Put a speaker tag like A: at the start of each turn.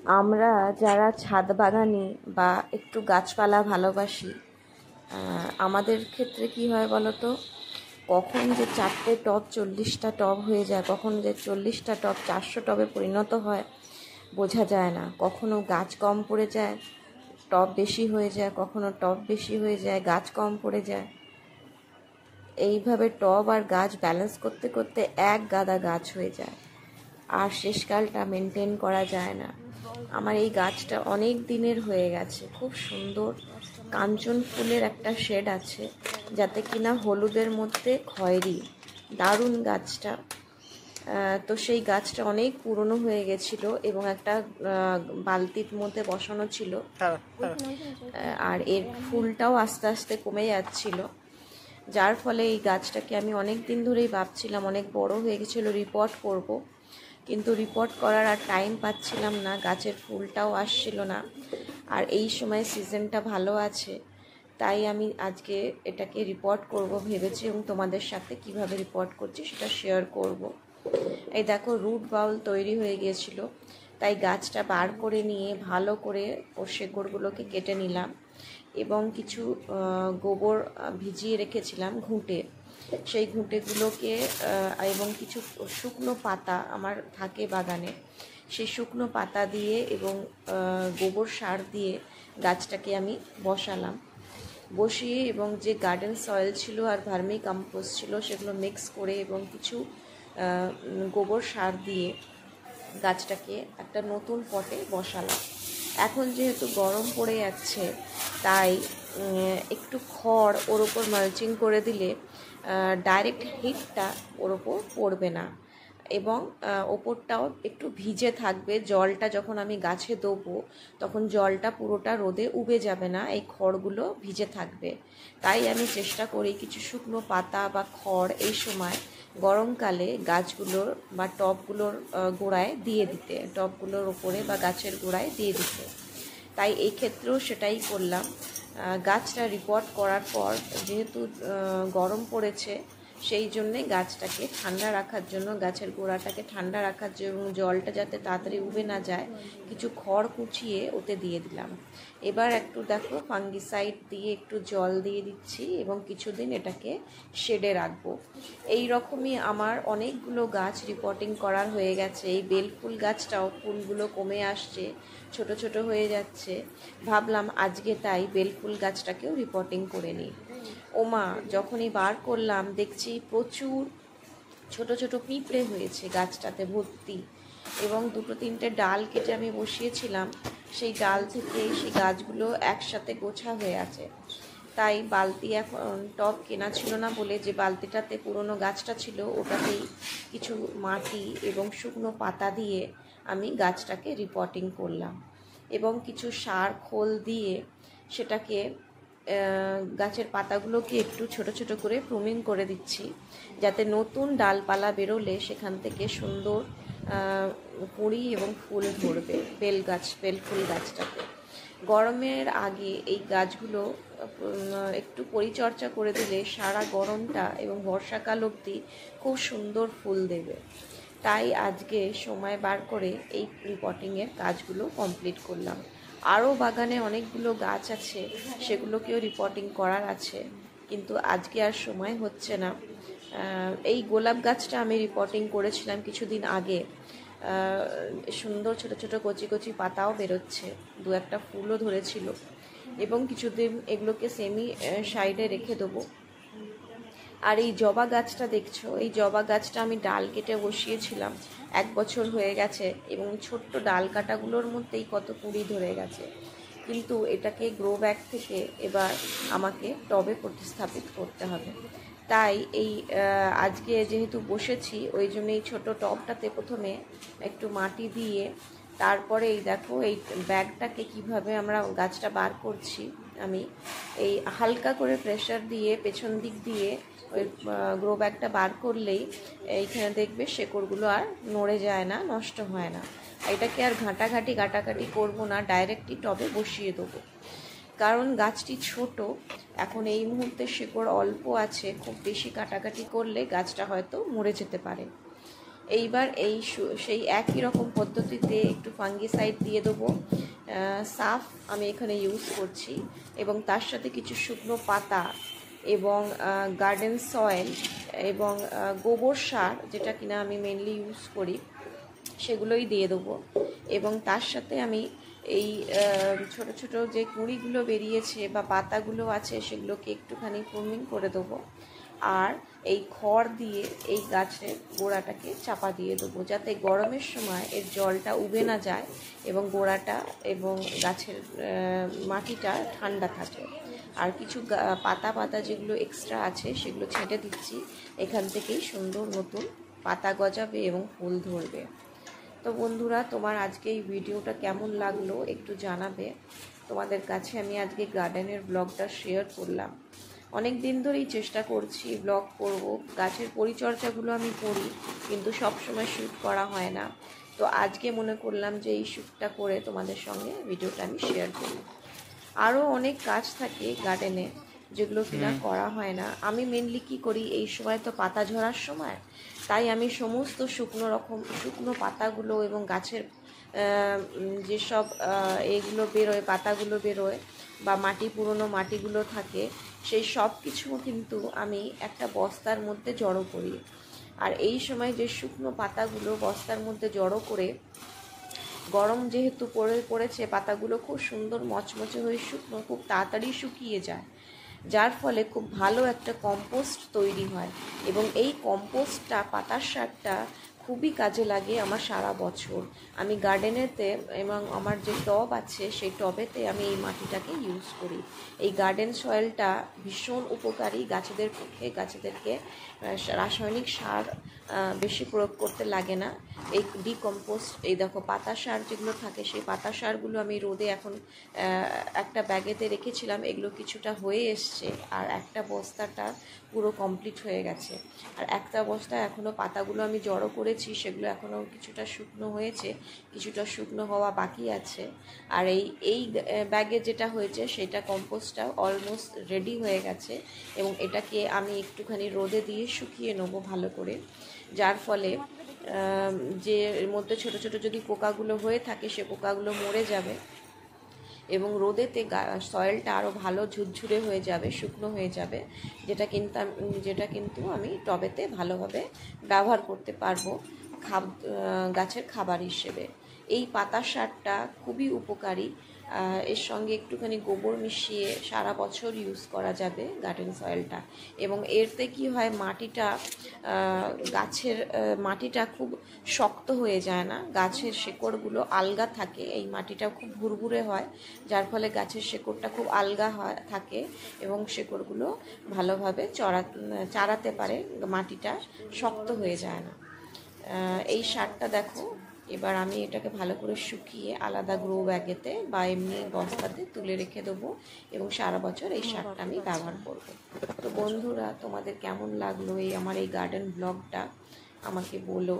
A: আমরা যারা ছাদ বাগানি বা একটু গাছপালা ভালোবাসি, আমাদের ক্ষেত্রে কি হয় বলো তো, কখন যে 4টে টব 40টা টব হয়ে যায়, কখন যে 40টা টব 400 টবে পরিণত হয় বোঝা যায় না। কখনো গাছ কম পড়ে যায়, টব বেশি হয়ে যায়, কখনো টব বেশি হয়ে যায়, গাছ কম পড়ে যায়। এইভাবে টব আর গাছ ব্যালেন্স করতে করতে এক গাদা গাছ হয়ে যায়, আর শেষকালটা মেনটেন করা যায় না। আমার এই গাছটা অনেক দিনের হয়ে গেছে, খুব সুন্দর কাঞ্চন ফুলের একটা শেড আছে, যাতে কিনা হলুদের মধ্যে খয়েরি, দারুণ গাছটা। তো সেই গাছটা অনেক পুরনো হয়ে গেছিলো এবং একটা বালতির মধ্যে বসানো ছিল, আর এর ফুলটাও আস্তে আস্তে কমে যাচ্ছিল, যার ফলে এই গাছটাকে আমি অনেক দিন ধরেই ভাবছিলাম, অনেক বড় হয়ে গেছিলো, রিপোর্ট করব, কিন্তু রিপোর্ট করার আর টাইম পাচ্ছিলাম না, গাছের ফুলটাও আসছিল না। আর এই সময় সিজনটা ভালো আছে, তাই আমি আজকে এটাকে রিপোর্ট করব ভেবেছি, এবং তোমাদের সাথে কিভাবে রিপোর্ট করছি সেটা শেয়ার করব। এই দেখো, রুট বাউল তৈরি হয়ে গিয়েছিল, তাই গাছটা বার করে নিয়ে ভালো করে ওর শেকড়গুলোকে কেটে নিলাম, এবং কিছু গোবর ভিজিয়ে রেখেছিলাম ঘুঁটে, সেই ঘুঁটেগুলোকে এবং কিছু শুকনো পাতা আমার থাকে বাগানে, সেই শুকনো পাতা দিয়ে এবং গোবর সার দিয়ে গাছটাকে আমি বসালাম। বসিয়ে এবং যে গার্ডেন সয়েল ছিল আর ভার্মি কম্পোস্ট ছিল সেগুলো মিক্স করে এবং কিছু গোবর সার দিয়ে গাছটাকে একটা নতুন পটে বসালাম। এখন যেহেতু গরম পড়ে যাচ্ছে, তাই একটু খড় ওর ওপর মালচিং করে দিলে ডাইরেক্ট হিটটা ওর ওপর পড়বে না, এবং ওপরটাও একটু ভিজে থাকবে। জলটা যখন আমি গাছে দেবো তখন জলটা পুরোটা রোদে উবে যাবে না, এই খড়গুলো ভিজে থাকবে। তাই আমি চেষ্টা করি কিছু শুকনো পাতা বা খড় এই সময় গরমকালে গাছগুলোর বা টবগুলোর গোড়ায় দিয়ে দিতে, টবগুলোর ওপরে বা গাছের গোড়ায় দিয়ে দিতে। তাই এই ক্ষেত্রেও সেটাই করলাম। গাছটা রিপোর্ট করার পর যেহেতু গরম পড়েছে, সেই জন্যে গাছটাকে ঠান্ডা রাখার জন্য, গাছের গোড়াটাকে ঠান্ডা রাখার জন্য, জলটা যাতে তাড়াতাড়ি উবে না যায়, কিছু খড় কুচিয়ে ওতে দিয়ে দিলাম। এবার একটু দেখো ফাঙ্গিসাইড দিয়ে একটু জল দিয়ে দিচ্ছি এবং কিছুদিন এটাকে শেডে রাখবো। এই রকমই আমার অনেকগুলো গাছ রিপোর্টিং করার হয়ে গেছে। এই বেলফুল গাছটাও ফুলগুলো কমে আসছে, ছোট ছোট হয়ে যাচ্ছে। ভাবলাম আজকে তাই বেলফুল গাছটাকেও রিপোর্টিং করে নিই। ওমা, যখনই বার করলাম দেখছি প্রচুর ছোট ছোট পিঁপড়ে হয়েছে গাছটাতে ভর্তি, এবং 2-3টে ডাল কেটে আমি বসিয়েছিলাম, সেই ডাল থেকে সেই গাছগুলো একসাথে গোছা হয়ে আছে। তাই বালতি, এখন টব কেনা ছিল না বলে যে বালতিটাতে পুরনো গাছটা ছিল ওটাতেই কিছু মাটি এবং শুকনো পাতা দিয়ে আমি গাছটাকে রিপোর্টিং করলাম, এবং কিছু সার খোল দিয়ে সেটাকে গাছের পাতাগুলোকে একটু ছোট ছোট করে প্রুনিং করে দিচ্ছি, যাতে নতুন ডালপালা বেরোলে সেখান থেকে সুন্দর কুঁড়ি এবং ফুল ধরবে বেলফুল গাছটাতে। গরমের আগে এই গাছগুলো একটু পরিচর্যা করে দিলে সারা গরমটা এবং বর্ষাকাল অবধি খুব সুন্দর ফুল দেবে। তাই আজকে সময় বার করে এই রিপোর্টিংয়ের কাজগুলো কমপ্লিট করলাম। আরও বাগানে অনেকগুলো গাছ আছে, সেগুলোকেও রিপোর্টিং করার আছে, কিন্তু আজকে আর সময় হচ্ছে না। এই গোলাপ গাছটা আমি রিপোর্টিং করেছিলাম কিছুদিন আগে, সুন্দর ছোট ছোট কচি কচি পাতাও বেরোচ্ছে, 2-1টা ফুলও ধরেছিল, এবং কিছুদিন এগুলোকে সেমি সাইডে রেখে দেবো। আর এই জবা গাছটা দেখছো, এই জবা গাছটা আমি ডাল কেটে বসিয়েছিলাম, 1 বছর হয়ে গেছে, এবং ছোট্ট ডাল কাটাগুলোর মধ্যেই কত কুঁড়ি ধরে গেছে। কিন্তু এটাকে গ্রো ব্যাগ থেকে এবার আমাকে টবে প্রতিস্থাপিত করতে হবে। তাই এই আজকে যেহেতু বসেছি, ওই জন্য এই ছোটো টবটাতে প্রথমে একটু মাটি দিয়ে, তারপরে এই দেখো এই ব্যাগটাকে কিভাবে আমরা গাছটা বার করছি। আমি এই হালকা করে প্রেসার দিয়ে পেছন দিক দিয়ে ওই গ্রো ব্যাগটা বার করলেই এইখানে দেখবে শেকড়গুলো আর নড়ে যায় না, নষ্ট হয় না। এটাকে আর কাটাকাটি করবো না, ডাইরেক্টলি টবে বসিয়ে দেবো, কারণ গাছটি ছোট, এখন এই মুহূর্তে শেকড় অল্প আছে, খুব বেশি কাটাকাটি করলে গাছটা হয়তো মরে যেতে পারে। এইবার সেই একই রকম পদ্ধতিতে একটু ফাঙ্গিসাইড দিয়ে দেবো। সাফ আমি এখানে ইউজ করছি, এবং তার সাথে কিছু শুকনো পাতা এবং গার্ডেন সয়েল এবং গোবর সার, যেটা কিনা আমি মেনলি ইউজ করি, সেগুলোই দিয়ে দেবো। এবং তার সাথে আমি এই ছোট ছোট যে কুঁড়িগুলো বেরিয়েছে বা পাতাগুলো আছে সেগুলোকে একটুখানি প্রুনিং করে দেবো। আর এই খড় দিয়ে এই গাছের গোড়াটাকে চাপা দিয়ে দেবো, যাতে গরমের সময় এর জলটা উবে না যায় এবং গোড়াটা এবং গাছের মাটিটা ঠান্ডা থাকে। আর কিছু পাতা যেগুলো এক্সট্রা আছে সেগুলো ছেঁটে দিচ্ছি। এখান থেকেই সুন্দর নতুন পাতা গজাবে এবং ফুল ধরবে। তো বন্ধুরা, তোমার আজকে এই ভিডিওটা কেমন লাগলো একটু জানাবে। তোমাদের কাছে আমি আজকে গার্ডেনের ব্লগটা শেয়ার করলাম। অনেক দিন ধরেই চেষ্টা করছি ব্লগ করব, গাছের পরিচর্যাগুলো আমি করি, কিন্তু সব সময় শ্যুট করা হয় না। তো আজকে মনে করলাম যে এই শ্যুটটা করে তোমাদের সঙ্গে ভিডিওটা আমি শেয়ার করি। আরও অনেক কাজ থাকে গার্ডেনে যেগুলো কিনা করা হয় না। আমি মেনলি কী করি, এই সময় তো পাতা ঝরার সময়, তাই আমি সমস্ত শুকনো পাতাগুলো এবং গাছের যেসব এগুলো বেরোয়, পাতাগুলো বেরোয় বা পুরনো মাটিগুলো থাকে, সেই সব কিছু কিন্তু আমি একটা বস্তার মধ্যে জড়ো করি। আর এই সময় যে শুকনো পাতাগুলো বস্তার মধ্যে জড়ো করে, গরম যেহেতু পড়েছে, পাতাগুলো খুব সুন্দর মচমচে হয়ে শুকনো খুব তাড়াতাড়ি শুকিয়ে যায়, যার ফলে খুব ভালো একটা কম্পোস্ট তৈরি হয়। এবং এই কম্পোস্টটা, পাতার সারটা খুবই কাজে লাগে আমার সারা বছর। আমি গার্ডেনেতে এবং আমার যে টব আছে সেই টবেতে আমি এই মাটিটাকে ইউজ করি। এই গার্ডেন সয়েলটা ভীষণ উপকারী গাছেদের পক্ষে। গাছেদেরকে রাসায়নিক সার বেশি প্রয়োগ করতে লাগে না। এই ডিকম্পোস্ট, এই দেখো পাতা সার যেগুলো থাকে, সেই পাতা সারগুলো আমি রোদে এখন একটা ব্যাগেতে রেখেছিলাম, এগুলো কিছুটা হয়ে এসছে, আর একটা বস্তাটা পুরো কমপ্লিট হয়ে গেছে। আর একটা বস্তায় এখনও পাতাগুলো আমি জড়ো করেছি, সেগুলো এখনও কিছুটা শুকনো হয়েছে, কিছুটা শুকনো হওয়া বাকি আছে। আর এই ব্যাগে যেটা হয়েছে সেটা কম্পোস্টটা অলমোস্ট রেডি হয়ে গেছে, এবং এটাকে আমি একটুখানি রোদে দিয়ে শুকিয়ে নেবো ভালো করে, যার ফলে যে এর মধ্যে ছোট ছোট যদি পোকাগুলো হয়ে থাকে সে পোকাগুলো মরে যাবে, এবং রোদেতে সয়েলটা আরও ভালো ঝুরঝুরে হয়ে যাবে, শুকনো হয়ে যাবে, যেটা কিন্তু আমি টবেতে ভালোভাবে ব্যবহার করতে পারবো গাছের খাবার হিসেবে। এই পাতা সারটা খুবই উপকারী। এর সঙ্গে একটুখানি গোবর মিশিয়ে সারা বছর ইউজ করা যাবে গার্ডেন সয়েলটা। এবং এরতে কি হয়, গাছের মাটিটা খুব শক্ত হয়ে যায় না, গাছের শেকড়গুলো আলগা থাকে, এই মাটিটা খুব ভুরভুরে হয়, যার ফলে গাছের শেকড়টা খুব আলগা থাকে এবং শেকড়গুলো ভালোভাবে চারাতে পারে, মাটিটা শক্ত হয়ে যায় না। এই সারটা দেখো, এবার আমি এটাকে ভালো করে শুকিয়ে আলাদা গ্রো ব্যাগেতে বা এমনি বস্তাতে তুলে রেখে দেবো, এবং সারা বছর এই সারটা আমি ব্যবহার করব। তো বন্ধুরা, তোমাদের কেমন লাগলো আমার এই গার্ডেন ব্লগটা আমাকে বলো।